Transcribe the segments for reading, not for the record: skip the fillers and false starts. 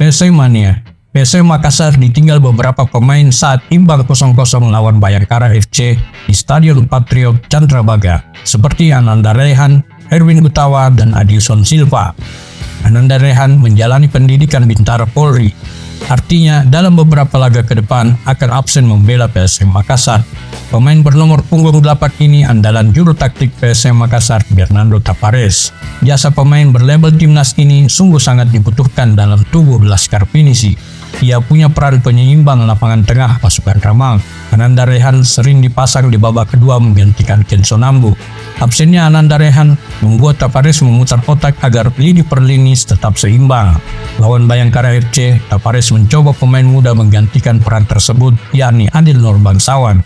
PSM Mania. PSM Makassar ditinggal beberapa pemain saat imbang 0-0 lawan Bayangkara FC di Stadion Patriot Candrabaga, seperti Ananda Rehan, Erwin Gutawa, dan Adilson Silva. Ananda Rehan menjalani pendidikan Bintara Polri. Artinya, dalam beberapa laga ke depan akan absen membela PSM Makassar. Pemain bernomor punggung 8 ini andalan juru taktik PSM Makassar, Bernardo Tapares. Jasa pemain berlabel timnas ini sungguh sangat dibutuhkan dalam tubuh Laskar Pinisi. Ia punya peran penyeimbang lapangan tengah pasukan Ramang. Ananda Rehan sering dipasang di babak kedua menggantikan Kenzo Nambu. Absennya Ananda Rehan membuat Tapares memutar otak agar lini per lini tetap seimbang. Lawan Bayangkara FC, Tapares mencoba pemain muda menggantikan peran tersebut, yakni Adil Nur Bangsawan.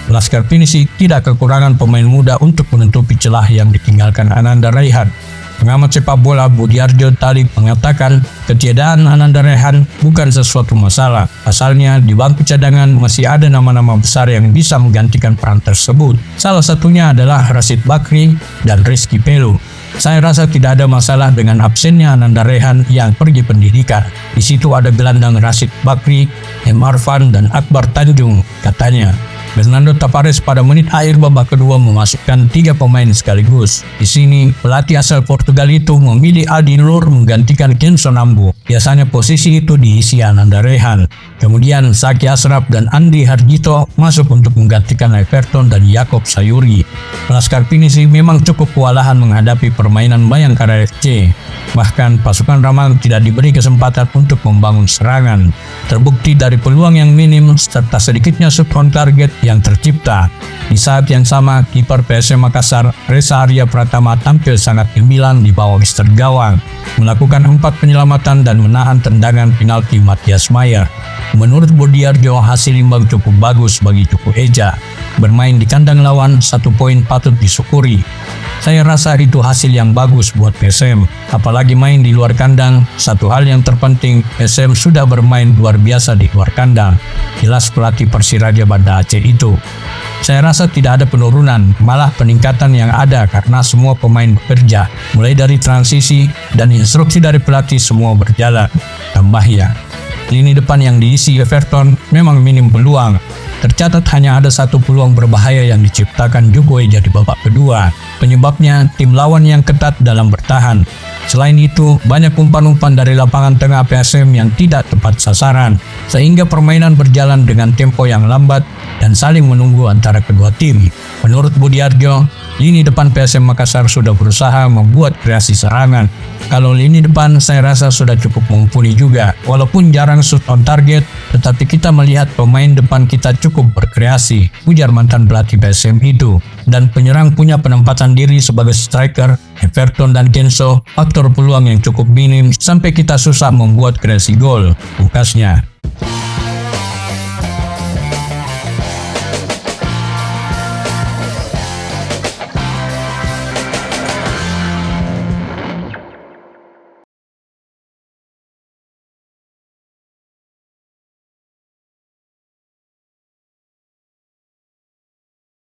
Laskar Pinisi tidak kekurangan pemain muda untuk menutupi celah yang ditinggalkan Ananda Rehan. Pengamat sepak bola Budiarjo Talib mengatakan ketiadaan Ananda Rehan bukan sesuatu masalah. Pasalnya di bangku cadangan masih ada nama-nama besar yang bisa menggantikan peran tersebut. Salah satunya adalah Rashid Bakri dan Rizky Pelu. Saya rasa tidak ada masalah dengan absennya Ananda Rehan yang pergi pendidikan. Di situ ada gelandang Rashid Bakri, M. Arfan, dan Akbar Tanjung, katanya. Bernardo Tapares pada menit akhir babak kedua memasukkan 3 pemain sekaligus. Di sini, pelatih asal Portugal itu memilih Adil Nur menggantikan Kenzo Nambu. Biasanya posisi itu diisi Ananda Rehan. Kemudian Zaki Ashraf dan Andi Harjito masuk untuk menggantikan Everton dan Yakob Sayuri. Laskar Pinisi memang cukup kewalahan menghadapi permainan Bayangkara FC. Bahkan pasukan Ramang tidak diberi kesempatan untuk membangun serangan. Terbukti dari peluang yang minim serta sedikitnya shot on target yang tercipta. Di saat yang sama, kiper PSM Makassar, Reza Arya Pratama tampil sangat gemilang di bawah mister gawang, melakukan 4 penyelamatan dan menahan tendangan penalti Matias Mayer. Menurut Budiarjo, hasil imbang cukup bagus bagi Cuku Eja. Bermain di kandang lawan, 1 poin patut disyukuri. Saya rasa itu hasil yang bagus buat PSM, apalagi main di luar kandang. Satu hal yang terpenting, PSM sudah bermain luar biasa di luar kandang. Jelas pelatih Persiraja Banda Aceh itu. Saya rasa tidak ada penurunan, malah peningkatan yang ada karena semua pemain bekerja. Mulai dari transisi dan instruksi dari pelatih semua berjalan. Tambahnya, lini depan yang diisi Everton memang minim peluang. Tercatat hanya ada 1 peluang berbahaya yang diciptakan Jugo Eja di babak kedua. Penyebabnya tim lawan yang ketat dalam bertahan. Selain itu, banyak umpan-umpan dari lapangan tengah PSM yang tidak tepat sasaran, sehingga permainan berjalan dengan tempo yang lambat dan saling menunggu antara kedua tim. Menurut Budiarjo, lini depan PSM Makassar sudah berusaha membuat kreasi serangan. Kalau lini depan saya rasa sudah cukup mumpuni juga. Walaupun jarang shoot on target, tetapi kita melihat pemain depan kita cukup berkreasi, ujar mantan pelatih PSM itu. Dan penyerang punya penempatan diri sebagai striker, Everton dan Kenzo, faktor peluang yang cukup minim sampai kita susah membuat kreasi gol, pungkasnya.